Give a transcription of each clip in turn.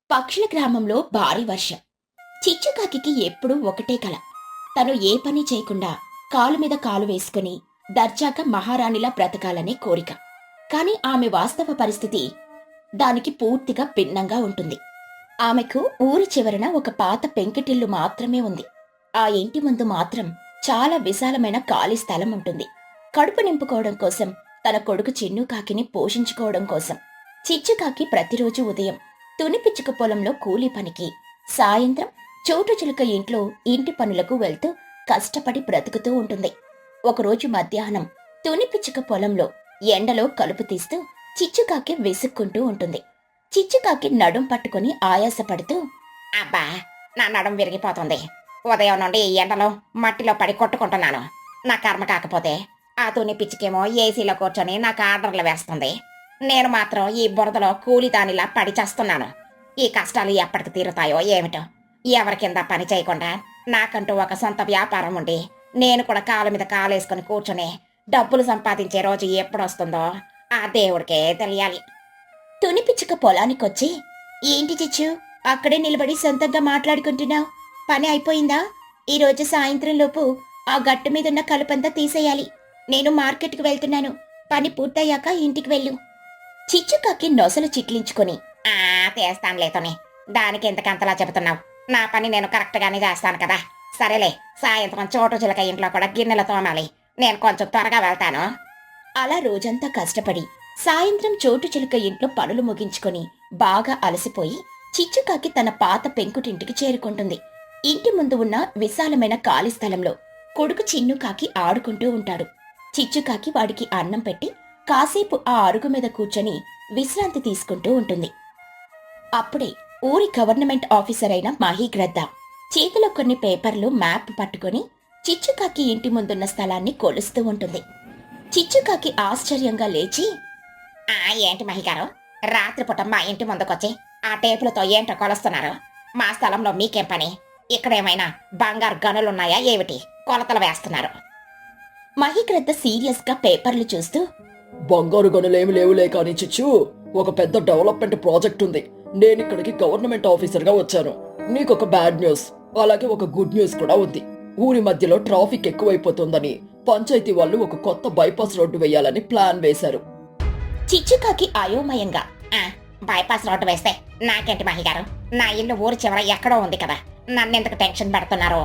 పక్షుల గ్రామంలో భారీ వర్షం. చిచ్చుకాకి ఎప్పుడూ ఒకటే కల. తను ఏ పని చేయకుండా కాలు మీద కాలు వేసుకుని దర్జాగా మహారాణిలా బ్రతకాలనే కోరిక. కాని ఆమె వాస్తవ పరిస్థితి దానికి పూర్తిగా భిన్నంగా ఉంటుంది. ఆమెకు ఊరి చివరన ఒక పాత పెంకిటిల్లు మాత్రమే ఉంది. ఆ ఇంటి ముందు మాత్రం చాలా విశాలమైన ఖాళీ స్థలం ఉంటుంది. కడుపు నింపుకోవడం కోసం, తన కొడుకు చిన్నుకాకిని పోషించుకోవడం కోసం చిచ్చుకాకి ప్రతిరోజు ఉదయం తునిపిచ్చుక పొలంలో కూలీ పనికి, సాయంత్రం చోటుచిలుక ఇంట్లో ఇంటి పనులకు వెళ్తూ కష్టపడి బ్రతుకుతూ ఉంటుంది. ఒకరోజు మధ్యాహ్నం తునిపిచ్చుక పొలంలో ఎండలో కలుపు తీస్తూ చిచ్చుకాకి విసుక్కుంటూ ఉంటుంది. చిచ్చుకాకి నడుం పట్టుకుని ఆయాసపడుతూ, అబ్బా, నా నడుం విరిగిపోతుంది. ఉదయం నుండి ఈ ఎండలో మట్టిలో పడి కొట్టుకుంటున్నాను. నా కర్మ కాకపోతే ఆ తుని పిచ్చికేమో ఏసీలో కూర్చొని నాకు ఆర్డర్లు వేస్తుంది. నేను మాత్రం ఈ బురదలో కూలిదానిలా పడి చేస్తున్నాను. ఈ కష్టాలు ఎప్పటికి తీరుతాయో ఏమిటో. ఎవరి కింద పని చేయకుండా నాకంటూ ఒక సొంత వ్యాపారం ఉండి నేను కూడా కాలు మీద కాలేసుకుని కూర్చొని డబ్బులు సంపాదించే రోజు ఎప్పుడొస్తుందో ఆ దేవుడికే తెలియాలి. తునిపిచ్చుక పొలానికొచ్చి, ఏంటి చిచ్చు, అక్కడే నిలబడి సొంతంగా మాట్లాడుకుంటున్నావు? పని అయిపోయిందా? ఈరోజు సాయంత్రంలోపు ఆ గట్టు మీదున్న కలుపంతా తీసేయాలి. నేను మార్కెట్కి వెళ్తున్నాను. పని పూర్తయ్యాక ఇంటికి వెళ్ళు. చిచ్చుకాకి నొసలు చిట్లించుకొని, ఆ తీస్తానులే తుని, దానికి ఎందుకంతలా చెబుతున్నావు? నా పని నేను కరెక్ట్గానే చేస్తాను కదా. సరేలే, సాయంత్రం చోటు చిలక ఇంట్లో కూడా గిన్నెలు తోమాలి. నేను కొంచెం త్వరగా వెళ్తాను. అలా రోజంతా కష్టపడి సాయంత్రం చోటు చిలుక ఇంట్లో పనులు ముగించుకొని బాగా అలసిపోయి చిచ్చుకాకి తన పాత పెంకుటింటికి చేరుకుంటుంది. ఇంటి ముందు ఉన్న విశాలమైన ఖాళీ స్థలంలో కొడుకు చిన్నుకాకి ఆడుకుంటూ ఉంటాడు. చిచ్చుకాకి వాడికి అన్నం పెట్టి కాసేపు ఆ అరుగు మీద కూర్చొని విశ్రాంతి తీసుకుంటూ ఉంటుంది. అప్పుడే ఊరి గవర్నమెంట్ ఆఫీసర్ అయిన మహీగ్రద్ద చేతిలో కొన్ని పేపర్లు, మ్యాప్ పట్టుకుని చిచ్చుకాకి ఇంటి ముందున్న స్థలాన్ని కొలుస్తూ ఉంటుంది. చిచ్చుకాకి ఆశ్చర్యంగా లేచి, ఏంటి మహిగారు, రాత్రిపూట మా ఇంటి ముందుకొచ్చి ఆ టేపులతో ఏంటో కొలుస్తున్నారు? మా స్థలంలో మీకేం పని? ఇక్కడేమైనా బంగారు గనులున్నాయా ఏమిటి కొలతలు వేస్తున్నారు? మహీగ్రద్ద సీరియస్ గా పేపర్లు చూస్తూ, బంగారు గనులేమి లేవులే కానీ చిచ్చు, ఒక పెద్ద డెవలప్మెంట్ ప్రాజెక్ట్ ఉంది. నేనిక్కడికి గవర్నమెంట్ ఆఫీసర్ గా వచ్చాను. నీకొక బ్యాడ్ న్యూస్, అలాగే ఒక గుడ్ న్యూస్ కూడా ఉంది. ఊరి మధ్యలో ట్రాఫిక్ ఎక్కువైపోతుందని పంచాయతీ వాళ్ళు ఒక కొత్త బైపాస్ రోడ్డు వేయాలని ప్లాన్ వేశారు. చిచ్చుకాకి అయోమయంగా, బైపాస్ రోడ్డు వేస్తే నాకేంటి మహిగారు? నా ఇల్లు ఊరి చివర ఎక్కడో ఉంది కదా, నన్నెందుకు టెన్షన్ పెడుతున్నారు?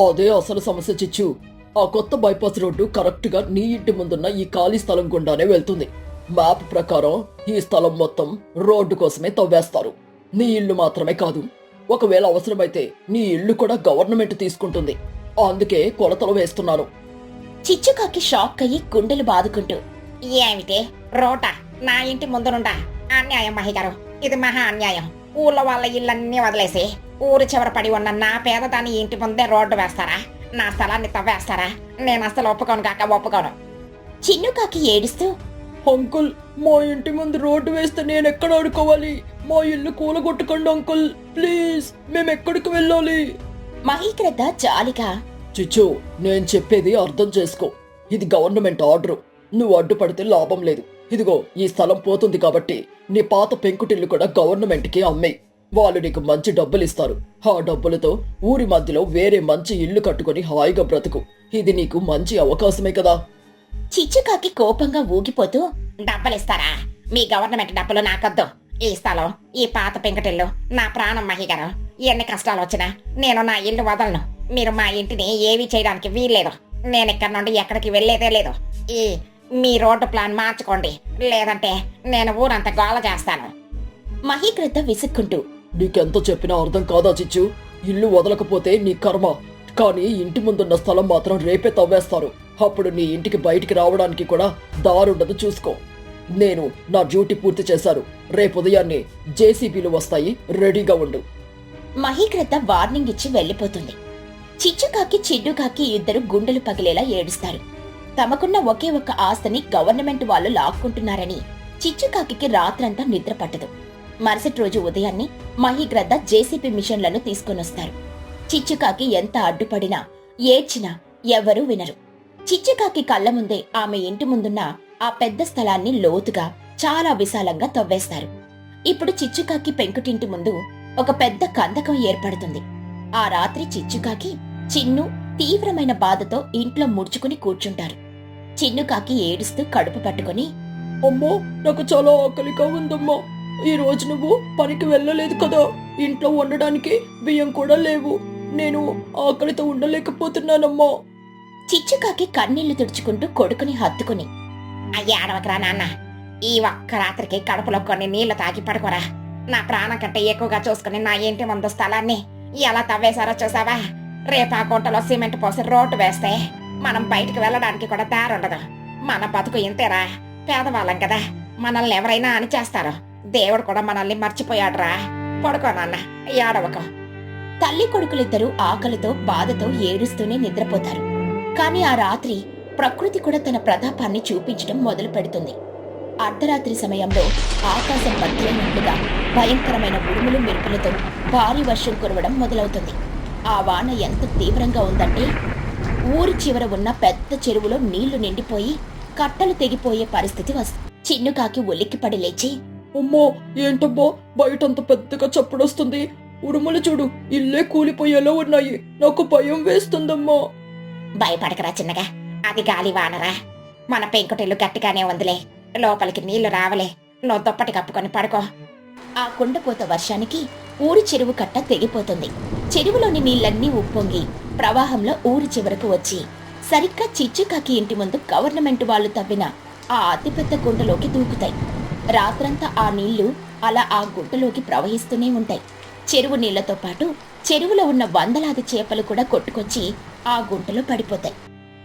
అదే అసలు సమస్య చిచ్చు. ఆ కొత్త బైపాస్ రోడ్డు కరెక్ట్ గా నీ ఇంటి ముందున్న ఈ ఖాళీ స్థలం గుండానే వెళ్తుంది. మ్యాప్ ప్రకారం ఈ స్థలం మొత్తం రోడ్డు కోసమే తవ్వేస్తారు. నీ ఇల్లు మాత్రమే కాదు, ఒకవేళ అవసరమైతే నీ ఇల్లు కూడా గవర్నమెంట్ తీసుకుంటుంది. అందుకే కొలతలు వేస్తున్నాను. చిచ్చుకాకి షాక్ అయ్యి గుండెలు బాదుకుంటూ, ఏమిటి రోడ్డా నా ఇంటి ముందు నుండా? అన్యాయం మహిగారు, ఇది మహా అన్యాయం. ఊళ్ళో వాళ్ళ ఇళ్ళన్నీ వదిలేసి ఊరి చివర పడి ఉన్న నా పేదదాని ఇంటి ముందే రోడ్డు వేస్తారా? నా స్థలాన్ని తవ్వేస్తారా? నేను అసలు ఒప్పుకోను కాక ఒప్పుకోను. చిన్నుకాకి ఏడుస్తూ, అంకుల్, మా ఇంటి ముందు రోడ్డు వేస్తే నేను ఎక్కడ ఆడుకోవాలి? మా ఇల్లు కూలగొట్టకండి అంకుల్, ప్లీజ్. మేమెక్కడికి వెళ్ళాలి? మహీగ్రద్ద జాలిగా, చిచ్చు, నేను చెప్పేది అర్థం చేసుకో. ఇది గవర్నమెంట్ ఆర్డర్. నువ్వు అడ్డుపడితే లాభం లేదు. ఇదిగో ఈ స్థలం పోతుంది కాబట్టి నీ పాత పెంకుటిల్లు కూడా గవర్నమెంట్కి అమ్మేయ్. వాళ్ళు నీకు మంచి డబ్బులు ఇస్తారు. ఆ డబ్బులతో ఊరి మధ్యలో వేరే మంచి ఇల్లు కట్టుకుని హాయిగా బ్రతుకు. ఇది నీకు మంచి అవకాశమే కదా. చిచ్చుకాకి కోపంగా ఊగిపోతూ, డబ్బులిస్తారా? మీ గవర్నమెంట్ డబ్బులు నాకొద్దు. ఈ స్థలం, ఈ పాత పెంకటిల్లు నా ప్రాణం మహిగారు. ఎన్ని కష్టాలు వచ్చినా నేను నా ఇల్లు వదలను. మీరు మా ఇంటిని ఏమీ చేయడానికి వీల్లేదు. నేను ఇక్కడ నుండి ఎక్కడికి వెళ్లేదే లేదు. ఈ మీ రోడ్డు ప్లాన్ మార్చుకోండి, లేదంటే నేను ఊరంతా గోల చేస్తాను. మహీగ్రద్ద విసుక్కుంటూ, నీకెంత చెప్పినా అర్థం కాదా చిచ్చు? ఇల్లు వదలకపోతే నీ కర్మ, కానీ ఇంటి ముందున్న స్థలం మాత్రం రేపే తవ్వేస్తారు. అప్పుడు నీ ఇంటికి బయటికి రావడానికి కూడా దారుండదు, చూసుకో. నేను నా డ్యూటీ పూర్తి చేశాను. రేపు ఉదయాన్నే జేసీబీలు వస్తాయి, రెడీగా ఉండు. మహీగ్రద్ద వార్నింగ్ ఇచ్చి వెళ్లిపోతుంది. చిచ్చుకాకి, చిన్నుకాకి ఇద్దరు గుండెలు పగిలేలా ఏడుస్తారు. తమకున్న ఒకే ఒక్క ఆస్తిని గవర్నమెంట్ వాళ్ళు లాక్కుంటున్నారని చిచ్చుకాకి రాత్రంతా నిద్ర పట్టదు. మరుసటి రోజు ఉదయాన్నే మహీగ్రద్ద జేసీబీ మిషన్లను తీసుకొనొస్తారు. చిచ్చుకాకి ఎంత అడ్డుపడినా, ఏడ్చినా ఎవరూ వినరు. చిచ్చుకాకి కళ్ళ ముందే ఆమె ఇంటి ముందున్న ఆ పెద్ద స్థలాన్ని లోతుగా, చాలా విశాలంగా తవ్వేస్తారు. ఇప్పుడు చిచ్చుకాకి పెంకుటింటి ముందు ఒక పెద్ద కందకం ఏర్పడుతుంది. ఆ రాత్రి చిచ్చుకాకి, చిన్ను తీవ్రమైన బాధతో ఇంట్లో ముడుచుకుని కూర్చుంటారు. చిన్నుకాకి ఏడుస్తూ కడుపు పట్టుకుని, అమ్మో, నాకు చాలా ఆకలిగా ఉందమ్మా. ఈ రోజు నువ్వు పనికి వెళ్ళలేదు కదా, ఇంట్లో వండడానికి బియ్యం కూడా లేవు. నేను ఆకలితో ఉండలేకపోతున్నానమ్మా. చిచ్చుకాకి కన్నీళ్లు తుడుచుకుంటూ కొడుకుని హత్తుకుని, అయ్యా అడవకరా నాన్న, ఈ ఒక్క రాత్రికి కడుపులో కొన్ని నీళ్లు తాగి పడుకోరా. నా ప్రాణం కంటే ఎక్కువగా చూసుకుని నా ఇంటి ముందు స్థలాన్ని ఎలా తవ్వేశారో చూసావా? రేపు ఆ గుంటలో సిమెంట్ పోసి రోడ్డు వేస్తే మనం బయటికి వెళ్ళడానికి కూడా దారి ఉండదు. మన బతుకు ఇంతేరా, పేదవాళ్ళం కదా, మనల్ని ఎవరైనా అని చేస్తారు. దేవుడు కూడా మనల్ని మర్చిపోయాడురా. పడుకో నాన్న, ఏడవకు. తల్లి కొడుకులిద్దరూ ఆకలితో బాధతో ఏడుస్తూనే నిద్రపోతారు. కాని ఆ రాత్రి ప్రకృతి కూడా తన ప్రతాపాన్ని చూపించడం మొదలు పెడుతుంది. అర్ధరాత్రి సమయంలో ఆకాశం బద్దలైనట్లుగా భయంకరమైన ఉరుములు మెరుపులతో భారీ వర్షం కురవడం మొదలవుతుంది. ఆ వాన ఎంత తీవ్రంగా ఉందంటే ఊరి చివర ఉన్న పెద్ద చెరువులో నీళ్లు నిండిపోయి కట్టలు తెగిపోయే పరిస్థితి వస్తుంది. చిన్నుకాకి ఉలిక్కిపడి లేచి, అమ్మో, ఏంటమ్మా బయటంత పెద్దగా చప్పుడొస్తుంది? ఉరుములు చూడు, ఇల్లే కూలిపోయేలా ఉన్నాయి. నాకు భయం వేస్తుందమ్మా. భయపడకరా చిన్నగా, అది గాలి వానరా. మన పెంకుటిల్లు గట్టిగానే ఉందిలే, లోపలికి నీళ్లు రావలే. నువ్వు దుప్పటి కప్పుకొని పడుకో. ఆ కుండపోత వర్షానికి ఊరి చెరువు కట్ట తెగిపోతుంది. చెరువులోని నీళ్లన్నీ ఉప్పొంగి ప్రవాహంలో ఊరి చివరకు వచ్చి సరిగ్గా చిచ్చుకాకి ఇంటి ముందు గవర్నమెంట్ వాళ్ళు తవ్విన ఆ అతిపెద్ద గుంటలోకి దూకుతాయి. రాత్రంతా ఆ నీళ్లు అలా ఆ గుంటలోకి ప్రవహిస్తూనే ఉంటాయి. చెరువు నీళ్లతో పాటు చెరువులో ఉన్న వందలాది చేపలు కూడా కొట్టుకొచ్చి ఆ గుంటలో పడిపోతాయి.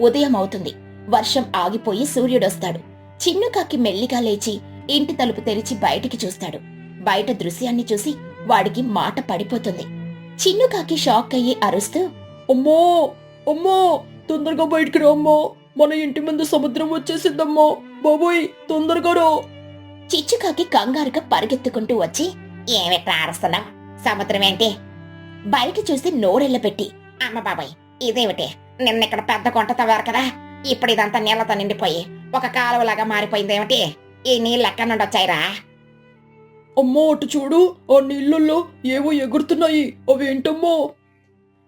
ఉదయం అవుతుంది. వర్షం ఆగిపోయి సూర్యుడొస్తాడు. చిన్నుకాకి మెల్లిగా లేచి ఇంటి తలుపు తెరిచి బయటికి చూస్తాడు. బయట దృశ్యాన్ని చూసి వాడికి మాట పడిపోతుంది. చిన్నుకాకి షాక్ అయ్యి అరుస్తూ, అమ్మో అమ్మో, తొందరగా బయటికి రా అమ్మా. మన ఇంటి ముందు సముద్రం వచ్చేసిందమ్మా. బాబోయ్, తొందరగా రా. చిచ్చుకాకి కంగారుగా పరిగెత్తుకుంటూ వచ్చి, ఏమిట్రా అరుస్తున్నావు? సముద్రం ఏంటి? బయట చూసి నోరెళ్లపెట్టి, అమ్మ బాబాయ్, ఇదేమిటి? నిన్న ఇక్కడ పెద్ద గుంట తవ్వారు కదా, ఇప్పుడు ఇదంతా నీళ్లతో నిండిపోయి ఒక కాలువలాగా మారిపోయిందేమిటి? ఈ నీళ్ళు ఎక్కడి నుండి వచ్చాయిరా? అమ్మో, అటు చూడు, ఆ నీళ్ళల్లో ఏవో ఎగురుతున్నాయి. అవేంటమ్మో?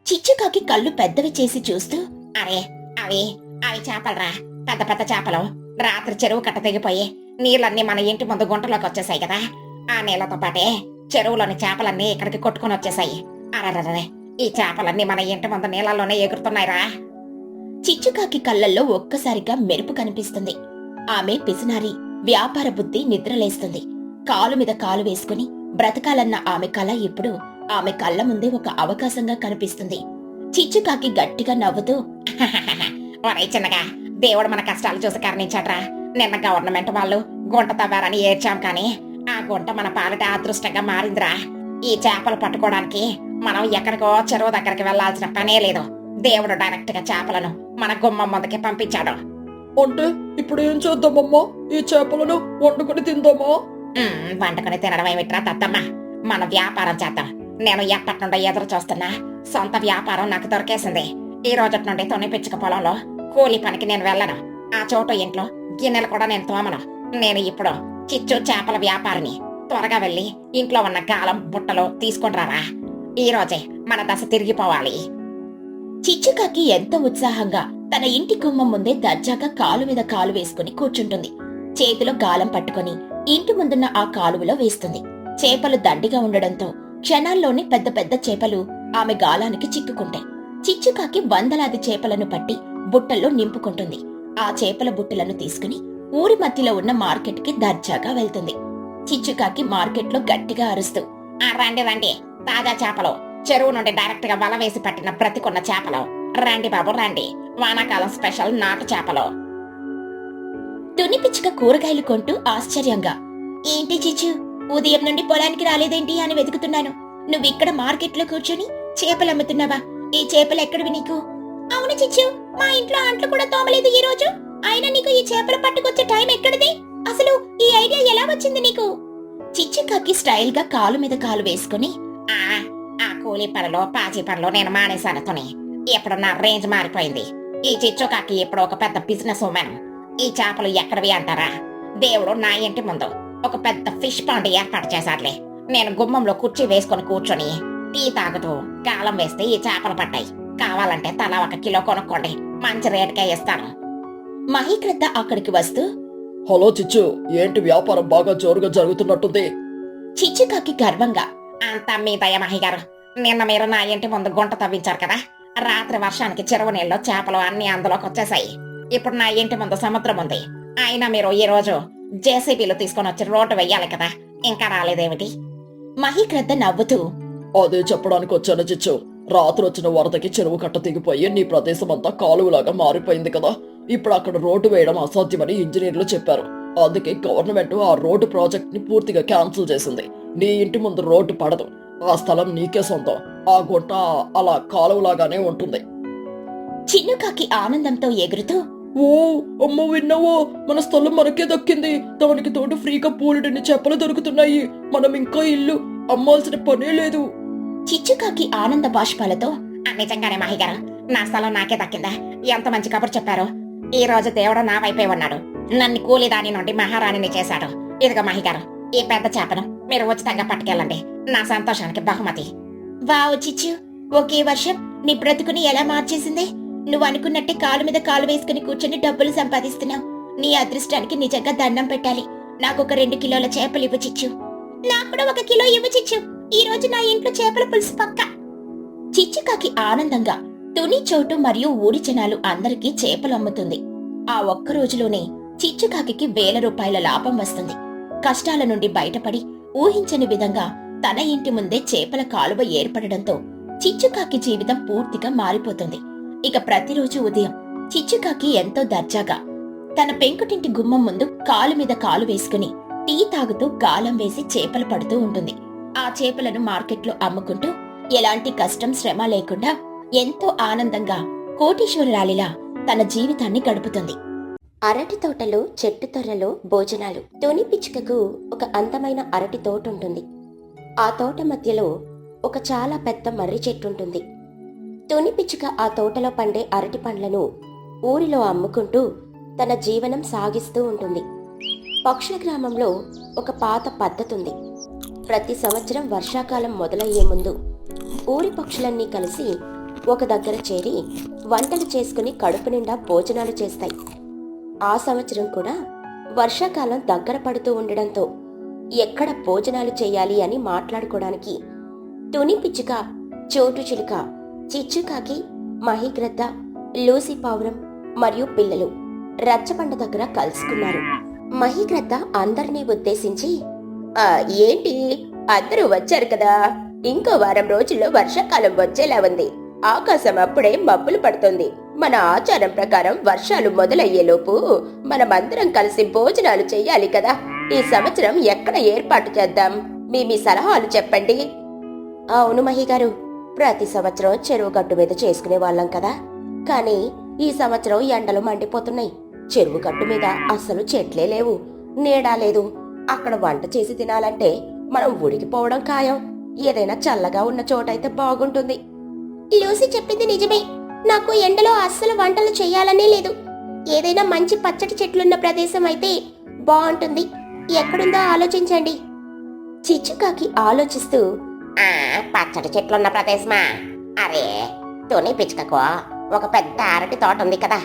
చిచ్చుకాకి కళ్ళు పెద్దవి చేసి చూస్తూ, అరే, అవి అవి చేపలరా, పెద్ద పెద్ద చేపలు. రాత్రి చెరువు కట్ట తెగిపోయి నీళ్ళన్నీ మన ఇంటి ముందు గుంటలోకి వచ్చేసాయి కదా, ఆ నీళ్లతో పాటే చెరువులోని చేపలన్నీ ఇక్కడికి కొట్టుకుని వచ్చేసాయి. అరరే, ఈ చేపలన్నీ మన ఇంటి ముందు నీళ్ళల్లోనే ఎగురుతున్నాయిరా. చిచ్చుకాకి కళ్ళల్లో ఒక్కసారిగా మెరుపు కనిపిస్తుంది. ఆమె పిసినారి వ్యాపార బుద్ధి నిద్రలేస్తుంది. కాలు మీద కాలు వేసుకుని బ్రతకాలన్న ఆమె కల ఇప్పుడు ఆమె కళ్ళ ముందే ఒక అవకాశంగా కనిపిస్తుంది. చిచ్చుకాకి గట్టిగా నవ్వుతూ, ఒరే చిన్నగా, దేవుడు మన కష్టాలు చూసి కరుణించాడ్రా. నిన్న గవర్నమెంట్ వాళ్ళు గుంట తవ్వారని ఏడ్చాం కానీ ఆ గుంట మన పాలిట అదృష్టంగా మారిందిరా. ఈ చేపలు పట్టుకోవడానికి మనం ఎక్కడికో చెరువు దగ్గరికి వెళ్లాల్సిన పనే లేదు. దేవుడు డైరెక్ట్ గా చేపలను మన గుమ్మం ముందుకి పంపించాడు. అంటే ఇప్పుడు ఏం చేద్దామమ్మా? ఈ చేపలను వండుకొని తిందామా? వండుకొని తినడం ఏమిట్రా తత్తమ్మ, మన వ్యాపారం చేద్దాం. నేను ఎప్పటి నుండో ఎదురు చూస్తున్నా సొంత వ్యాపారం నాకు దొరికేసింది. ఈ రోజు నుండి తొనిపిచ్చుక పొలంలో కూలి పనికి నేను వెళ్ళను. ఆ చోటు ఇంట్లో గిన్నెలు కూడా నేను తోమను. నేను ఇప్పుడు చిచ్చు చేపల వ్యాపారిని. త్వరగా వెళ్ళి ఇంట్లో ఉన్న గాలం బుట్టలు తీసుకుంటారా. ఈ రోజే మన దశ తిరిగిపోవాలి. చిచ్చుకాకి ఎంతో ఉత్సాహంగా తన ఇంటి గుమ్మం ముందే దర్జాగా కాలు మీద కాలు వేసుకుని కూర్చుంటుంది. చేతిలో గాలం పట్టుకుని ఇంటి ముందున్న ఆ కాలువలో వేస్తుంది. చేపలు దండిగా ఉండడంతో క్షణాల్లోనే పెద్ద పెద్ద చేపలు ఆమె గాలానికి చిక్కుకుంటాయి. చిచ్చుకాకి వందలాది చేపలను పట్టి బుట్టల్లో నింపుకుంటుంది. ఆ చేపల బుట్టలను తీసుకుని ఊరి మధ్యలో ఉన్న మార్కెట్కి దర్జాగా వెళ్తుంది. చిచ్చుకాకి మార్కెట్లో గట్టిగా అరుస్తూ, రండి రండి, తాజా చేపలు, చెరువు నుండి డైరెక్ట్ గా వల వేసి పట్టిన బ్రతికున్న చేపలు. రండి బాబు రండి, వానాకాలం స్పెషల్ నాటు చేపలు. తుని పిచ్చుక కూరగాయలు కొంటూ ఆశ్చర్యంగా, ఏంటి చిచ్చు, ఉదయం నుండి పొలానికి రాలేదేంటి అని వెతుకుతున్నాను. నువ్విక్కడ మార్కెట్లో కూర్చొని చేపలు అమ్ముతున్నావా? ఈ చేపలు ఎక్కడివి నీకు? అవును చిచ్చు, మా ఇంట్లో అంట్లు కూడా తోమలేదు ఈ రోజు. అయినా నీకు ఈ చేపలు పట్టుకొచ్చే టైం ఎక్కడిది? అసలు ఈ ఐడియా ఎలా వచ్చింది నీకు? చిచ్చుకాకి స్టైల్ గా కాలు మీద కాలు వేసుకుని, ఆ కూలీ పనులు పాచి పనులు నేను మానేశాను తుని. ఇప్పుడు నా రేంజ్ మారిపోయింది. ఈ చిచ్చుకాకి ఇప్పుడు ఒక పెద్ద బిజినెస్ ఉమెన్. ఈ చేపలు ఎక్కడివి అంటారా? దేవుడు నా ఇంటి ముందు ఒక పెద్ద ఫిష్ పాండ్ ఏర్పాటు చేశారులే. నేను గుమ్మంలో కుర్చీ వేసుకొని కూర్చొని టీ తాగుతూ కాలం వేస్తే ఈ చేపలు పడ్డాయి. కావాలంటే తలా 1 కిలో కొనుక్కోండి, మంచి రేటుకే ఇస్తాను. మహీకృత అక్కడికి వస్తూ హలో చిచ్చు, ఏంటి వ్యాపారం బాగా జోరుగా జరుగుతున్నట్టుంది? చిచ్చుకాకి గర్వంగా అంతా మీ దయ మహిగారు. నిన్న మీరు నా ఇంటి ముందు గుంట తవ్వించారు కదా, రాత్రి వర్షానికి చెరువు నీళ్ళు చేపలు అన్ని అందులోకి వచ్చేసాయి. ఇప్పుడు నా ఇంటి ముందు సముద్రం ఉంది. అయినా మీరు ఈ రోజు జేసీబీలు తీసుకొని వచ్చి రోడ్డు వెయ్యాలి కదా, ఇంకా రాలేదేమిటి? మహీకృత నవ్వుతూ అదే చెప్పడానికి వచ్చాను చిచ్చు. రాత్రి వచ్చిన వరదకి చెరువు కట్ట తెగిపోయి నీ ప్రదేశం అంతా కాలువలాగా మారిపోయింది కదా. ఇప్పుడు అక్కడ రోడ్డు వేయడం అసాధ్యమని ఇంజనీర్లు చెప్పారు. అందుకే గవర్నమెంట్ ఆ రోడ్డు ప్రాజెక్ట్ ని పూర్తిగా క్యాన్సిల్ చేసింది. నీ ఇంటి ముందు రోడ్డు పడదు, ఆ స్థలం నీకే సొంతం. ఆ గుంట అలా కాలువలాగానే ఉంటుంది. చిన్నుకాకి ఆనందంతో ఎగురుతూ ఓ అమ్మ, విన్నావో? మన స్థలం మనకే దక్కింది. దానికి తోడు ఫ్రీగా పూలుడిని చేపలు దొరుకుతున్నాయి. మనం ఇంకా ఇల్లు అమ్మాల్సిన పనే లేదు. చిచ్చుకాకి ఆనంద బాష్పాలతో నిజంగానే మహిగారు, నా స్థలం నాకే దక్కిందా? ఎంత మంచి కబురు చెప్పారు. ఈ రోజు దేవుడు నా వైపే ఉన్నాడు, నన్ను కూలిదాని నుండి మహారాణిని చేశాడు. ఇదిగో మహిగారు, ఈ పెద్ద చేపను మీరు ఉచితంగా పట్టుకెళ్ళండి, నా సంతోషానికి బహుమతి. వావ్ చిచ్చు, ఒకే వర్షం నీ బ్రతుకుని ఎలా మార్చేసింది. నువ్వు అనుకున్నట్టే కాలు మీద కాలు వేసుకుని కూర్చొని డబ్బులు సంపాదిస్తున్నావు. నీ అదృష్టానికి నిజంగా దండం పెట్టాలి. నాకు ఒక 2 కిలోల చేపలు ఇవ్వు చిచ్చు. నాకు కూడా 1 కిలో ఇవ్వు చిచ్చు. ఈ రోజు నా ఇంట్లో చేపల పులుసు పక్క. చిచ్చుకాకి ఆనందంగా తుని చోటు మరియు ఊరి జనాలు అందరికీ చేపలు అమ్ముతుంది. ఆ ఒక్క రోజులోనే చిచ్చుకాకి వేల రూపాయల లాభం వస్తుంది. కష్టాల నుండి బయటపడి ఊహించని విధంగా తన ఇంటి ముందే చేపల కాలువ ఏర్పడడంతో చిచ్చుకాకి జీవితం పూర్తిగా మారిపోతుంది. ఇక ప్రతిరోజు ఉదయం చిచ్చుకాకి ఎంతో దర్జాగా తన పెంకుటింటి గుమ్మం ముందు కాలు మీద కాలు వేసుకుని టీ తాగుతూ గాలం వేసి చేపలు పడుతూ ఉంటుంది. ఆ చేపలను మార్కెట్లో అమ్ముకుంటూ ఎలాంటి కష్టం శ్రమ లేకుండా ఎంతో ఆనందంగా కోటీశ్వరురాలిలా తన జీవితాన్ని గడుపుతుంది. అరటి తోటలో చెట్టు తొర్రలో భోజనాలు. తుని పిచ్చుకకు ఒక అందమైన అరటి తోట ఉంటుంది. ఆ తోట మధ్యలో ఒక చాలా పెద్ద మర్రి చెట్టుంటుంది. తుని పిచ్చుక ఆ తోటలో పండే అరటి పండ్లను ఊరిలో అమ్ముకుంటూ తన జీవనం సాగిస్తూ ఉంటుంది. పక్షుల గ్రామంలో ఒక పాత పద్ధతుంది. ప్రతి సంవత్సరం వర్షాకాలం మొదలయ్యే ముందు ఊరి పక్షులన్నీ కలిసి ఒక దగ్గర చేరి వంటలు చేసుకుని కడుపు నిండా భోజనాలు చేస్తాయి. ఆ సంవత్సరం కూడా వర్షాకాలం దగ్గర పడుతూ ఉండడంతో ఎక్కడ భోజనాలు చేయాలి అని మాట్లాడుకోవడానికి తుని పిచ్చుక, చోటు చిలుక, చిచ్చుకాకి, మహీగ్రద్ద, లూసి పావురం మరియు పిల్లలు రచ్చబండ దగ్గర కలుసుకున్నారు. మహీగ్రద్ద అందరినీ ఉద్దేశించి, ఏంటి అందరూ వచ్చారు కదా, ఇంకో వారం రోజుల్లో వర్షాకాలం వచ్చేలా ఉంది. ఆకాశం అప్పుడే మబ్బులు పడుతుంది. మన ఆచారం ప్రకారం వర్షాలు మొదలయ్యేలోపు మనమందరం కలిసి భోజనాలు చెయ్యాలి కదా. ఈ సంవత్సరం ఎక్కడ ఏర్పాటు చేద్దాం? మీ సలహాలు చెప్పండి. అవును మహిగారు, ప్రతి సంవత్సరం చెరువు గట్టు మీద చేసుకునే వాళ్ళం కదా. కానీ ఈ సంవత్సరం ఎండలు మండిపోతున్నాయి. చెరువు గట్టు మీద అస్సలు చెట్లే లేవు, నీడా లేదు. అక్కడ వంట చేసి తినాలంటే మనం ఉడికిపోవడం ఖాయం. ఏదైనా చల్లగా ఉన్న చోటైతే బాగుంటుంది. లూసి చెప్పింది నిజమే. నాకు ఎండలో అస్సలు వంటలు చెయ్యాలనే లేదు. ఏదైనా మంచి పచ్చటి చెట్లున్న ప్రదేశం అయితే బాగుంటుంది. ఎక్కడుందో ఆలోచించండి. చిచ్చుకాకి ఆలోచిస్తూ, పచ్చడి చెట్లున్న ప్రదేశమా? అరే, తుని పిచ్చుకకు ఒక పెద్ద అరటి తోట ఉంది కదా,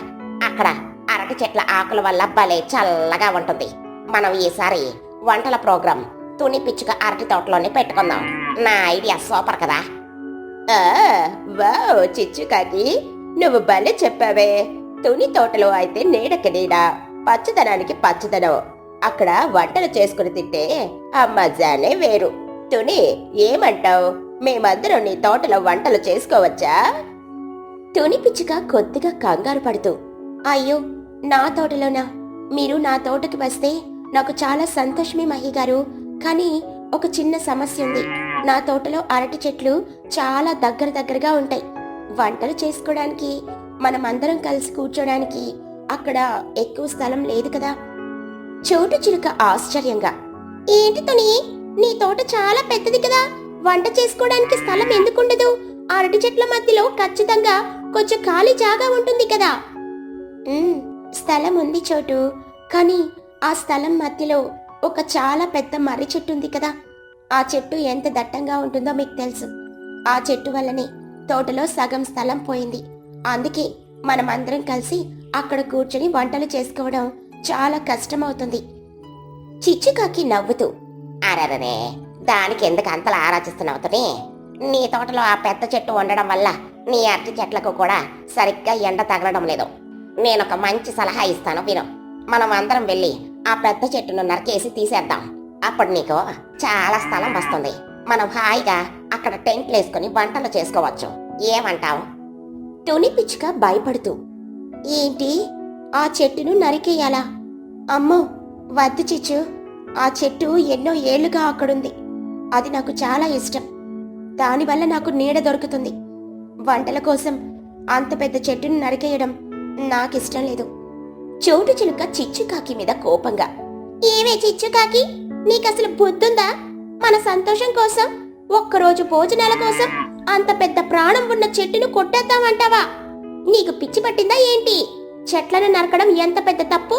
అక్కడ అరటి చెట్ల ఆకుల వల్ల భలే చల్లగా ఉంటుంది. మనం ఈసారి వంటల ప్రోగ్రాం తుని పిచ్చుక అరటి తోటలోనే పెట్టుకుందాం. నా ఐడియా సూపర్ కదా. వావ్ చిచ్చుకాకి, నువ్వు భలే చెప్పావే. తుని తోటలో అయితే నీడకి నీడ, పచ్చదనానికి పచ్చదనం. అక్కడ వంటలు చేసుకుని తింటే ఆ మజానే వేరు. తుని, ఏమంటావు? మేమందరం నీ తోటలో వంటలు చేసుకోవచ్చా? తుని పిచ్చుక కొద్దిగా కంగారు పడుతూ, అయ్యో, నా తోటలోనా? మీరు నా తోటకి వస్తే నాకు చాలా సంతోషమే మహిగారు. కానీ ఒక చిన్న సమస్య ఉంది. నా తోటలో అరటి చెట్లు చాలా దగ్గరగా ఉంటాయి. వంటలు చేసుకోవడానికి, మనమందరం కలిసి కూర్చోడానికి అక్కడ ఎక్కువ స్థలం లేదు కదా. చోటు చిలుక ఆశ్చర్యంగా, ఏంటి తుని, నీ తోట చాలా పెద్దది కదా, వంట చేసుకోవడానికి స్థలం ఎందుకుండదు? అరటి చెట్ల మధ్యలో ఖచ్చితంగా కొంచెం ఖాళీ జాగా ఉంటుంది కదా. స్థలం ఉంది చోటు, కానీ ఆ స్థలం మధ్యలో ఒక చాలా పెద్ద మర్రి చెట్టు ఉంది కదా, ఆ చెట్టు ఎంత దట్టంగా ఉంటుందో మీకు తెలుసు. ఆ చెట్టు వల్లనే తోటలో సగం స్థలం పోయింది. అందుకే మనమందరం కలిసి అక్కడ కూర్చొని వంటలు చేసుకోవడం చాలా కష్టమవుతుంది. చిచ్చుకాకి నవ్వుతూ, అరరే, దానికి ఎందుకు అంతలా ఆలోచిస్తున్నావు తుని? నీ తోటలో ఆ పెద్ద చెట్టు ఉండడం వల్ల నీ అరటి చెట్లకు కూడా సరిగ్గా ఎండ తగలడం లేదు. నేనొక మంచి సలహా ఇస్తాను, విను. మనం అందరం వెళ్ళి ఆ పెద్ద చెట్టును నరికేసి తీసేద్దాం. అప్పుడు నీకు చాలా స్థలం వస్తుంది. మనం హాయిగా అక్కడ టెంట్లు వేసుకుని వంటలు చేసుకోవచ్చు. ఏమంటావు? తుని పిచ్చుక భయపడుతూ, ఏంటి, ఆ చెట్టును నరికేయాలా? అమ్మో, వద్దు చిచ్చు. ఆ చెట్టు ఎన్నో ఏళ్లుగా అక్కడుంది. అది నాకు చాలా ఇష్టం. దానివల్ల నాకు నీడ దొరుకుతుంది. వంటల కోసం అంత పెద్ద చెట్టును నరికేయడం నాకిష్టం లేదు. చోటు చిలుక చిచ్చుకాకి మీద కోపంగా, ఏమే చిచ్చుకాకి, నీకసలు బుద్ధుందా? మన సంతోషం కోసం, ఒక్కరోజు భోజనాల కోసం అంత పెద్ద ప్రాణం ఉన్న చెట్టును కొట్టేద్దామంటావా? నీకు పిచ్చి పట్టిందా ఏంటి? చెట్లను నరకడం ఎంత పెద్ద తప్పు?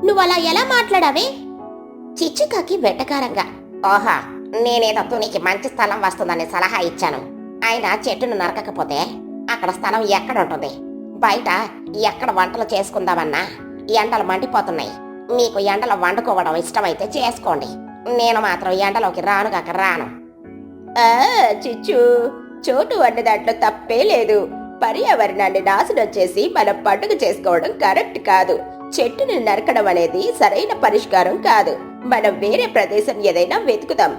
నువ్వలా ఎలా మాట్లాడావే? చిచ్చుకాకి వెటకారంగా, ఓహా, నేనేదో తునికి మంచి స్థలం వస్తుందని సలహా ఇచ్చాను. అయినా చెట్టును నరకకపోతే అక్కడ స్థలం ఎక్కడుంటుంది? బయట ఎక్కడ వంటలు చేసుకుందామన్నా ఎండలు మండిపోతున్నాయి. మీకు ఎండలో వండుకోవడం ఇష్టమైతే చేసుకోండి. నేను మాత్రం ఎండలోకి రానుగాక రాను. చిచ్చు, చోటు అన్న దాంట్లో తప్పే లేదు. పర్యావరణాన్ని నాశనం చేసి మనం పండుగ చేసుకోవడం కరెక్ట్ కాదు. చెట్టుని నరకడం అనేది సరైన పరిష్కారం కాదు. మనం వేరే ప్రదేశం ఏదైనా వెతుకుదాం.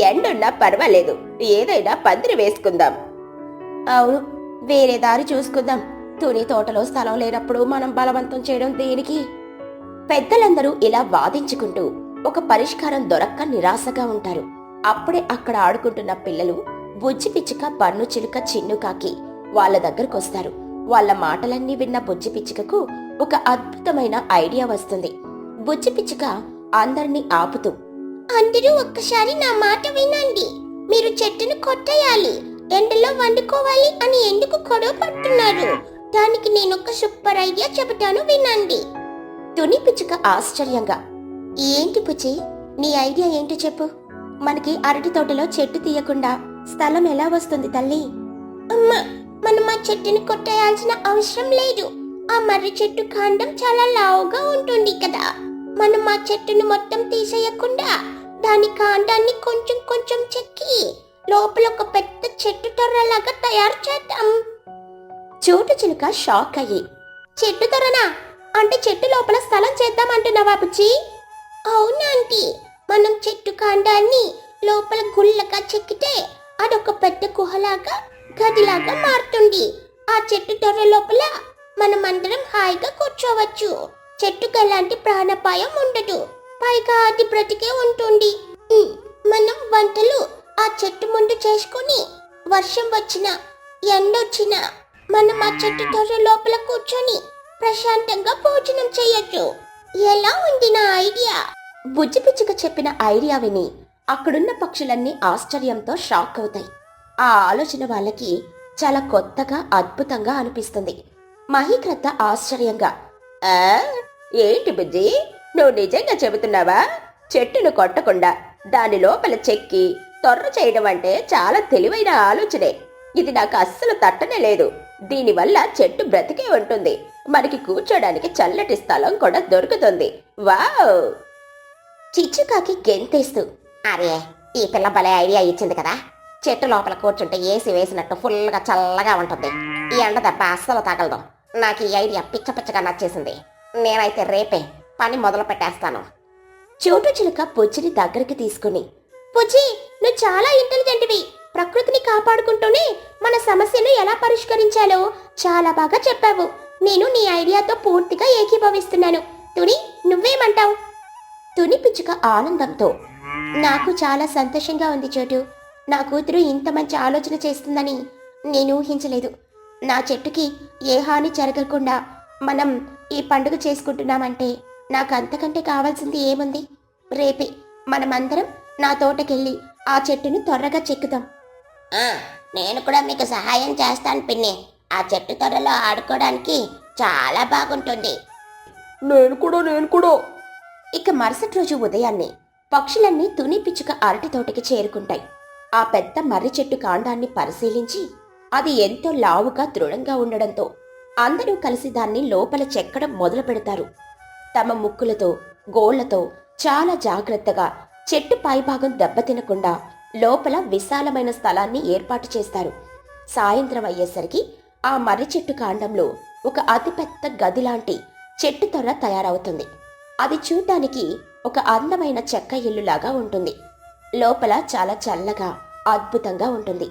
ఎండున్నా పర్వాలేదు, ఏదైనా పందిరి వేసుకుందాం. అవును, వేరే దారి చూసుకుందాం. తుని తోటలో స్థలం లేనప్పుడు మనం బలవంతం చేయడం దేనికి? పెద్దలందరూ ఇలా వాదించుకుంటూ ఒక పరిష్కారం దొరక్క నిరాశగా ఉంటారు. అప్పుడే అక్కడ ఆడుకుంటున్న పిల్లలు బుజ్జి పిచ్చుక, బన్ను చిలుక, చిన్నుకాకి వాళ్ళ దగ్గరకొస్తారు. వాళ్ళ మాటలన్నీ విన్న బుజ్జి పిచ్చుకకు ఒక అద్భుతమైన ఐడియా వస్తుంది. బుజ్జి పిచ్చుక అందరినీ ఆపుతూ, అందరూ ఒక్కసారి నా మాట వినండి. మీరు చెట్టును కొట్టేయాలి, ఎండలో వండుకోవాలి అని ఎందుకు గొడవ పడుతున్నారు? దానికి నేనొక సూపర్ ఐడియా చెబుతాను, వినండి. తుని పిచ్చుక ఆశ్చర్యంగా, ఏంటి బుజ్జి, నీ ఐడియా ఏంటో చెప్పు. మనకి అరటి తోటలో చెట్టు తీయకుండా స్థలం ఎలా వస్తుంది తల్లి? అమ్మా, మనం ఆ చెట్టుని కొట్టేయాల్సిన అవసరం లేదు. ఆ మర్రి చెట్టు కాండం చాలా లావుగా ఉంటుంది కదా. మనం ఆ చెట్టును మొత్తం తీసేయకుండా దాని కాండాన్ని కొంచెం కొంచెం చెక్కి లోపల ఒక పెద్ద చెట్టు తొర్రలాగా తయారు చేద్దాం. చోటు చిలుక షాక్ అయ్యి, చెట్టు తొర్రనా? అంటే చెట్టు లోపల స్థలం చేద్దామంటున్నావా బుజ్జి? అవునాంటీ, మనం చెట్టు కాండాన్ని లోపల గుల్లగా చెక్కితే అదొక పెద్ద గుహలాగా, గదిలాగా మారుతుంది. ఆ చెట్టు తొర్ర లోపల మనం అందరం హాయిగా కూర్చోవచ్చు. చెట్టుకు ఎలాంటి ప్రాణాపాయం ఉండదు. పైగా అది బ్రతికే ఉంటుంది. మనం వంటలు ఆ చెట్టు ముందు చేసుకుని వర్షం వచ్చినా ఎండొచ్చినా మనం ఆ చెట్టు తొర్ర లోపల కూర్చొని ప్రశాంతంగా భోజనం చేయొచ్చు. ఎలా ఉంది నా ఐడియా? బుజ్జి పిచ్చుక చెప్పిన ఐడియా విని అక్కడున్న పక్షులన్నీ ఆశ్చర్యంతో షాక్ అవుతాయి. ఆ ఆలోచన వాళ్ళకి చాలా కొత్తగా, అద్భుతంగా అనిపిస్తుంది. మహీకృత ఆశ్చర్యంగా, ఏంటి బుజ్జి, నువ్వు నిజంగా చెబుతున్నావా? చెట్టును కొట్టకుండా దాని లోపల చెక్కి తొర్ర చేయడం అంటే చాలా తెలివైన ఆలోచనే. ఇది నాకు అస్సలు తట్టనే లేదు. దీనివల్ల చెట్టు బ్రతికే ఉంటుంది. మనకి కూర్చోడానికి చల్లటి స్థలం కూడా దొరుకుతుంది. వావ్! చిచ్చుకాకి గెంతేస్తూ, అరే, ఈ పిల్ల భలే ఐడియా ఇచ్చింది కదా. చెట్టు లోపల కూర్చుంటే ఏసీ వేసినట్టు ఫుల్గా చల్లగా ఉంటుంది. ఈ ఎండ దెబ్బ అస్సలు తగలదు. నాకు ఈ ఐడియా పిచ్చ పిచ్చగా నచ్చేసింది. నేనైతే రేపే పని మొదలు పెట్టేస్తాను. చోటు చిలుక బుజ్జిని దగ్గరికి తీసుకుని, బుజ్జి, నువ్వు చాలా ఇంటెలిజెంట్వి. ప్రకృతిని కాపాడుకుంటూనే మన సమస్యను ఎలా పరిష్కరించాలో చాలా బాగా చెప్పావు. నేను నీ ఐడియాతో పూర్తిగా ఏకీభవిస్తున్నాను. తుని, నువ్వేమంటావు? తుని పిచ్చుక ఆనందంతో, నాకు చాలా సంతోషంగా ఉంది చోటు. నా కూతురు ఇంత మంచి ఆలోచన చేస్తుందని నేను ఊహించలేదు. నా చెట్టుకి ఏ హాని జరగకుండా మనం ఈ పండుగ చేసుకుంటున్నామంటే నాకు అంతకంటే కావాల్సింది ఏముంది? రేపే మనమందరం నా తోటకెళ్ళి ఆ చెట్టును త్వరగా చెక్కుదాం. నేను కూడా మీకు సహాయం చేస్తాను పిన్ని. ఆ చెట్టు తొర్రలో ఆడుకోవడానికి చాలా బాగుంటుంది. నేను కూడా ఇక మరుసటి రోజు ఉదయాన్నే పక్షులన్నీ తుని పిచ్చుక అరటి తోటకి చేరుకుంటాయి. ఆ పెద్ద మర్రి చెట్టు కాండాన్ని పరిశీలించి అది ఎంతో లావుగా దృఢంగా ఉండడంతో అందరూ కలిసి దాన్ని లోపల చెక్కడం మొదలు పెడతారు. తమ ముక్కులతో గోళ్లతో చాలా జాగ్రత్తగా చెట్టు పైభాగం దెబ్బతినకుండా లోపల విశాలమైన స్థలాన్ని ఏర్పాటు చేస్తారు. సాయంత్రం అయ్యేసరికి ఆ మర్రి చెట్టు కాండంలో ఒక అతిపెద్ద గదిలాంటి చెట్టు తొర్ర తయారవుతుంది. అది చూడ్డానికి ఒక అందమైన చెక్క ఇల్లులాగా ఉంటుంది. లోపల చాలా చల్లగా అద్భుతంగా ఉంటుంది.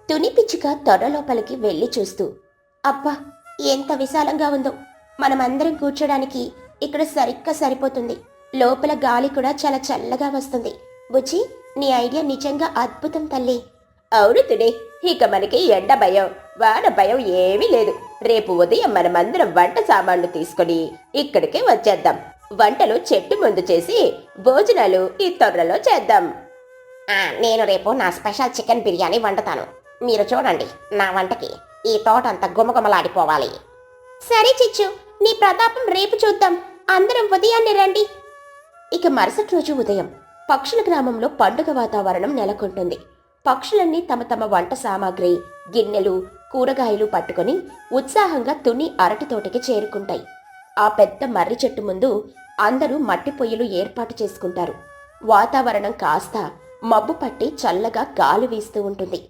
తుని పిచ్చుక తొర్ర లోపలికి వెళ్లి చూస్తూ, అబ్బా ఎంత విశాలంగా ఉందో, మనమందరం కూర్చోడానికి ఇక్కడ సరిగ్గా సరిపోతుంది. లోపల గాలి కూడా చాలా చల్లగా వస్తుంది. బుజ్జి, నీ ఐడియా నిజంగా అద్భుతం తల్లి. అవును తుని, ఇక మనకి ఎండ భయం వాన భయం ఏమీ లేదు. రేపు ఉదయం మనమందరం వంట సామాన్లు తీసుకుని ఇక్కడికే వచ్చేద్దాం. వంటలు చెట్టు ముందు చేసి భోజనాలు ఈ తొర్రలో చేద్దాం. నేను రేపు నా స్పెషల్ చికెన్ బిర్యానీ వండుతాను. మీరు చూడండి, నా వంటకి ఈ తోటంతా గుమగుమలాడిపోవాలి. సరే చిచ్చు, నీ ప్రతాపం రేపు చూద్దాం. అందరం ఉదయాన్నే రండి. ఇక మరుసటి రోజు ఉదయం పక్షుల గ్రామంలో పండుగ వాతావరణం నెలకొంటుంది. పక్షులన్నీ తమ తమ వంట సామాగ్రి, గిన్నెలు, కూరగాయలు పట్టుకుని ఉత్సాహంగా తుని అరటి తోటకి చేరుకుంటాయి. ఆ పెద్ద మర్రి చెట్టు ముందు అందరూ మట్టి పొయ్యిలు ఏర్పాటు చేసుకుంటారు. వాతావరణం కాస్త మబ్బు పట్టి చల్లగా గాలి వీస్తూ ఉంటుంది.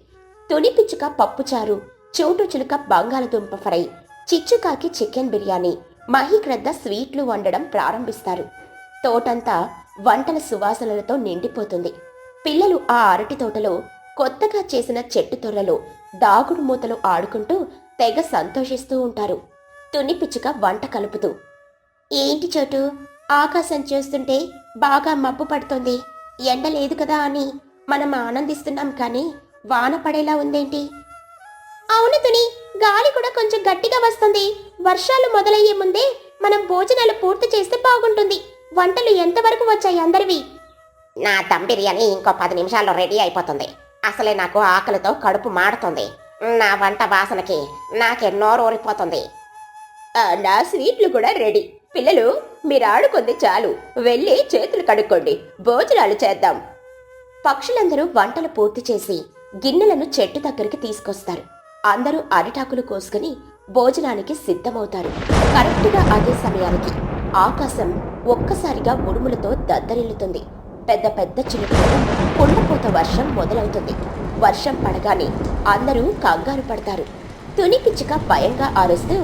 తుని పిచ్చుక పప్పుచారు, చోటు చిలుక బంగాళదుంప ఫ్రై, చిచ్చుకాకి చికెన్ బిర్యానీ, మహిగ్రద్ద స్వీట్లు వండడం ప్రారంభిస్తారు. తోటంతా వంటల సువాసనలతో నిండిపోతుంది. పిల్లలు ఆ అరటి తోటలో కొత్తగా చేసిన చెట్టు తొర్రలో దాగుడు మూతలు ఆడుకుంటూ తెగ సంతోషిస్తూ ఉంటారు. తుని పిచ్చుక వంట కలుపుతూ, ఏంటి చోటు, ఆకాశం చూస్తుంటే బాగా మబ్బు పడుతోంది. ఎండ లేదు కదా అని మనం ఆనందిస్తున్నాం, కానీ వాన పడేలా ఉందేంటి? అవును తుని, గాలి కూడా కొంచెం గట్టిగా వస్తుంది. వర్షాలు మొదలయ్యే ముందే మనం భోజనాలు పూర్తి చేస్తే బాగుంటుంది. వంటలు ఎంతవరకు వచ్చాయి అందరివి? నా దమ్ బిర్యానీ ఇంకో 10 నిమిషాల్లో రెడీ అయిపోతుంది. అసలే నాకు ఆకలితో కడుపు మాడుతుంది. నా వంట వాసనకి నాకే నోరు ఊరిపోతుంది. నా స్వీట్లు కూడా రెడీ. పిల్లలు, మీరు ఆడుకుంది చాలు, వెళ్ళి చేతులు కడుక్కోండి, భోజనాలు చేద్దాం. పక్షులందరూ వంటలు పూర్తి చేసి గిన్నెలను చెట్టు దగ్గరికి తీసుకొస్తారు. అందరూ అరిటాకులు కోసుకుని భోజనానికి సిద్ధమవుతారు. కరెక్టుగా అదే సమయానికి ఆకాశం ఒక్కసారిగా ఉరుములతో దద్దరిల్లుతుంది. పెద్ద పెద్ద చినుకులతో కుండపోత వర్షం మొదలవుతుంది. వర్షం పడగానే అందరూ కంగారు పడతారు. తుని పిచ్చుక భయంగా ఆరుస్తూ,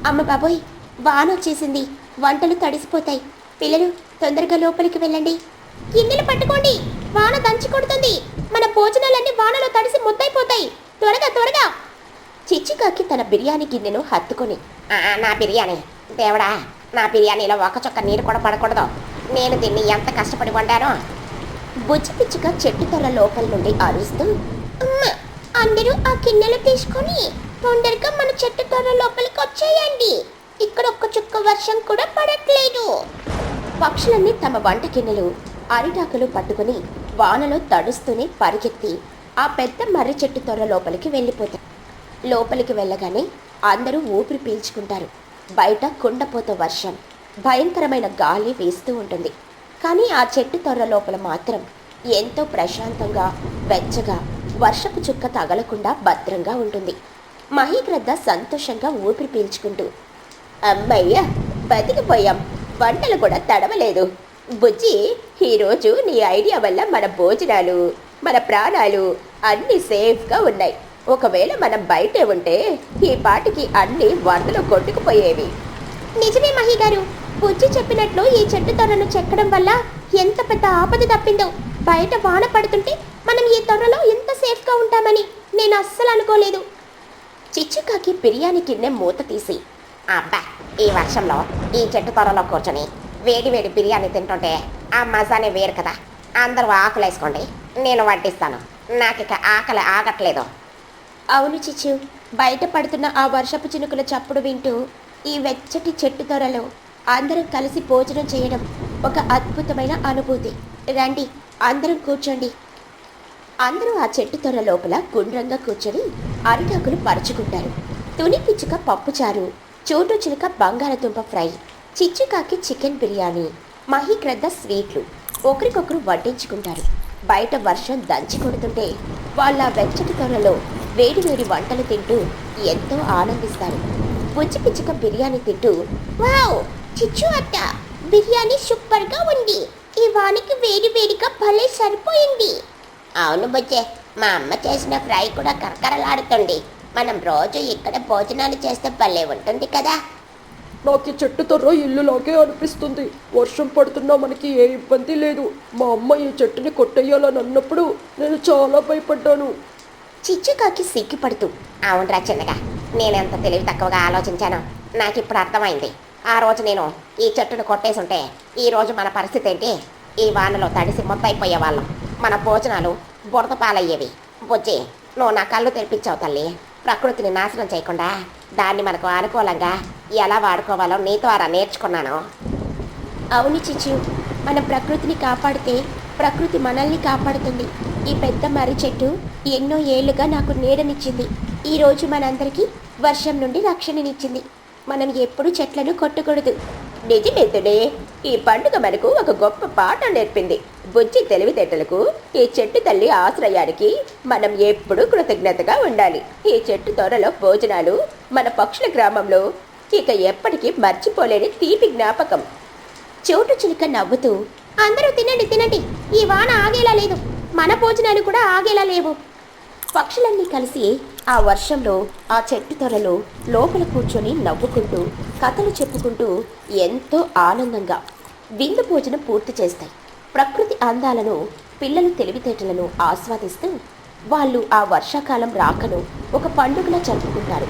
అమ్మ బాబోయ్, వానొచ్చేసింది, వంటలు తడిసిపోతాయి. పిల్లలు, తొందరగా లోపలికి వెళ్ళండి. గిన్నెలు పట్టుకోండి, వాన దంచి కొడుతుంది. మన భోజనాలన్నీ వానలో తడిసి ముద్దైపోతాయి. త్వరగా త్వరగా. చిచ్చుకాకి తన బిర్యానీ గిన్నెను హత్తుకొని, నా బిర్యానీ, దేవుడా, నా బిర్యానీలో ఒక చుక్క నీరు కూడా పడకూడదు. నేను దీన్ని ఎంత కష్టపడి వండానో. బుజ్జి పిచ్చుక చెట్టు తొర్ర లోపల నుండి అరుస్తూ, అమ్మా, అందరూ ఆ గిన్నెలు తీసుకొని తొందరగా మన చెట్టు తొర్ర లోపలికి వచ్చేయండి. ఇక్కడ ఒక్క చుక్క వర్షం కూడా పడట్లేదు. పక్షులన్నీ తమ వంట గిన్నెలు, అరిటాకులు పట్టుకుని వానలో తడుస్తూనే పరిగెత్తి ఆ పెద్ద మర్రి చెట్టు తొర్ర లోపలికి వెళ్ళిపోతాయి. లోపలికి వెళ్ళగానే అందరూ ఊపిరి పీల్చుకుంటారు. బయట కుండపోత వర్షం, భయంకరమైన గాలి వేస్తూ ఉంటుంది. కానీ ఆ చెట్టు తొర్ర లోపల మాత్రం ఎంతో ప్రశాంతంగా, వెచ్చగా, వర్షపు చుక్క తగలకుండా భద్రంగా ఉంటుంది. మహిగ్రద్ద సంతోషంగా ఊపిరి పీల్చుకుంటూ, అమ్మయ్య, బతికిపోయాం, వంటలు కూడా తడవలేదు. బుజ్జి, ఈరోజు నీ ఐడియా వల్ల మన భోజనాలు, మన ప్రాణాలు అన్నీ సేఫ్గా ఉన్నాయి. ఒకవేళ మనం బయటే ఉంటే ఈ పాటికి అన్నీ వరదలో కొట్టుకుపోయేవి. నిజమే మహిగారు, బుజ్జి చెప్పినట్లు ఈ చెట్టు తొర్రను చెక్కడం వల్ల ఎంత పెద్ద ఆపద తప్పిందో. బయట వాన పడుతుంటే మనం ఈ తొర్రలో ఎంత సేఫ్గా ఉంటామని నేను అస్సలు అనుకోలేదు. చిచ్చుకాకి బిర్యానీ గిన్నె మూత తీసి, అబ్బా, ఈ వర్షంలో ఈ చెట్టు త్వరలో కూర్చొని వేడి వేడి బిర్యానీ తింటుంటే ఆ మజానే వేరు కదా. అందరూ ఆకులేసుకోండి, నేను వడ్డిస్తాను. నాకిక ఆకలి ఆగట్లేదు. అవును చిచ్చు, బయట పడుతున్న ఆ వర్షపు చినుకుల చప్పుడు వింటూ ఈ వెచ్చటి చెట్టు తొర్రలో అందరం కలిసి భోజనం చేయడం ఒక అద్భుతమైన అనుభూతి. రండి, అందరం కూర్చోండి. అందరూ ఆ చెట్టు తొర్ర లోపల గుండ్రంగా కూర్చొని అరిటాకులు పరుచుకుంటారు. తుని పిచ్చుక పప్పుచారు, చోటు చిలుక బంగాళదుంప ఫ్రై, చిచ్చుకాకి చికెన్ బిర్యానీ, మహిగ్రద్ద స్వీట్లు, ఒకరికొకరు వడ్డించుకుంటారు. బయట వర్షం దంచి కొడుతుంటే వాళ్ళ వెచ్చటి తొనలో వేడివేడి వంటలు తింటూ ఎంతో ఆనందిస్తారు. బుజ్జి పిచ్చుక బిర్యానీ తింటూ, వావ్ చిచ్చు అత్త, బిర్యానీ సూపర్గా ఉంది. ఈ వానికి వేడి వేడిగా భలే సరిపోయింది. అవును బుజ్జే, మా అమ్మ చేసిన ఫ్రై కూడా కరకరలాడుతుంది. మనం రోజు ఇక్కడ భోజనాలు చేస్తే భలే ఉంటుంది కదా. నాకు ఈ చెట్టు తొర్ర ఇల్లులాగే అనిపిస్తుంది. వర్షం పడుతున్నా మనకి ఏ ఇబ్బంది లేదు. మా అమ్మ ఈ చెట్టుని కొట్టేయాలని అన్నప్పుడు నేను చాలా భయపడ్డాను. చిచ్చుకాకి సిగ్గుపడుతూ, అవునరా చిన్నగా, నేనెంత తెలివి తక్కువగా ఆలోచించానో నాకు ఇప్పుడు అర్థమైంది. ఆ రోజు నేను ఈ చెట్టును కొట్టేసుంటే ఈ రోజు మన పరిస్థితి ఏంటి? ఈ వానలో తడిసి మొత్తైపోయేవాళ్ళం. మన భోజనాలు బురద పాలయ్యేవి. బుజ్జి, నువ్వు నా కళ్ళు తెరిపించావు తల్లి. ప్రకృతిని నాశనం చేయకుండా దాన్ని మనకు అనుకూలంగా ఎలా వాడుకోవాలో నీ ద్వారా నేర్చుకున్నాను. అవును చిచ్చు, మన ప్రకృతిని కాపాడితే ప్రకృతి మనల్ని కాపాడుతుంది. ఈ పెద్ద మర్రి చెట్టు ఎన్నో ఏళ్లుగా నాకు నీడనిచ్చింది. ఈరోజు మనందరికీ వర్షం నుండి రక్షణనిచ్చింది. మనం ఎప్పుడు చెట్లను కొట్టకూడదు. నిజమేతుడే, ఈ పండుగ మనకు ఒక గొప్ప పాఠం నేర్పింది. బుజ్జి తెలివితేటలకు ఈ చెట్టు తల్లి ఆశ్రయానికి మనం ఎప్పుడూ కృతజ్ఞతగా ఉండాలి. ఈ చెట్టు తొరలో భోజనాలు మన పక్షుల గ్రామంలో ఇక ఎప్పటికీ మర్చిపోలేని తీపి జ్ఞాపకం. చోటు చిలుక నవ్వుతూ, అందరూ తినండి తినండి, ఈ వాన ఆగేలా లేదు, మన భోజనాలు కూడా ఆగేలా లేవు. పక్షులన్నీ కలిసి ఆ వర్షంలో ఆ చెట్టు తొరలో లోపల కూర్చొని నవ్వుకుంటూ కథలు చెప్పుకుంటూ ఎంతో ఆనందంగా విందు భోజనం పూర్తి చేస్తాయి. ప్రకృతి అందాలను, పిల్లలు తెలివితేటలను ఆస్వాదిస్తూ వాళ్ళు ఆ వర్షాకాలం రాకను ఒక పండుగలా జరుపుకుంటారు.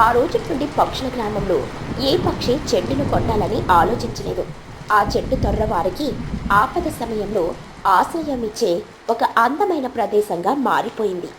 ఆ రోజు నుండి పక్షుల గ్రామంలో ఏ పక్షి చెట్టును కొట్టాలని ఆలోచించలేదు. ఆ చెట్టు తొర్ర వారికి ఆపద సమయంలో ఆశ్రయం ఇచ్చే ఒక అందమైన ప్రదేశంగా మారిపోయింది.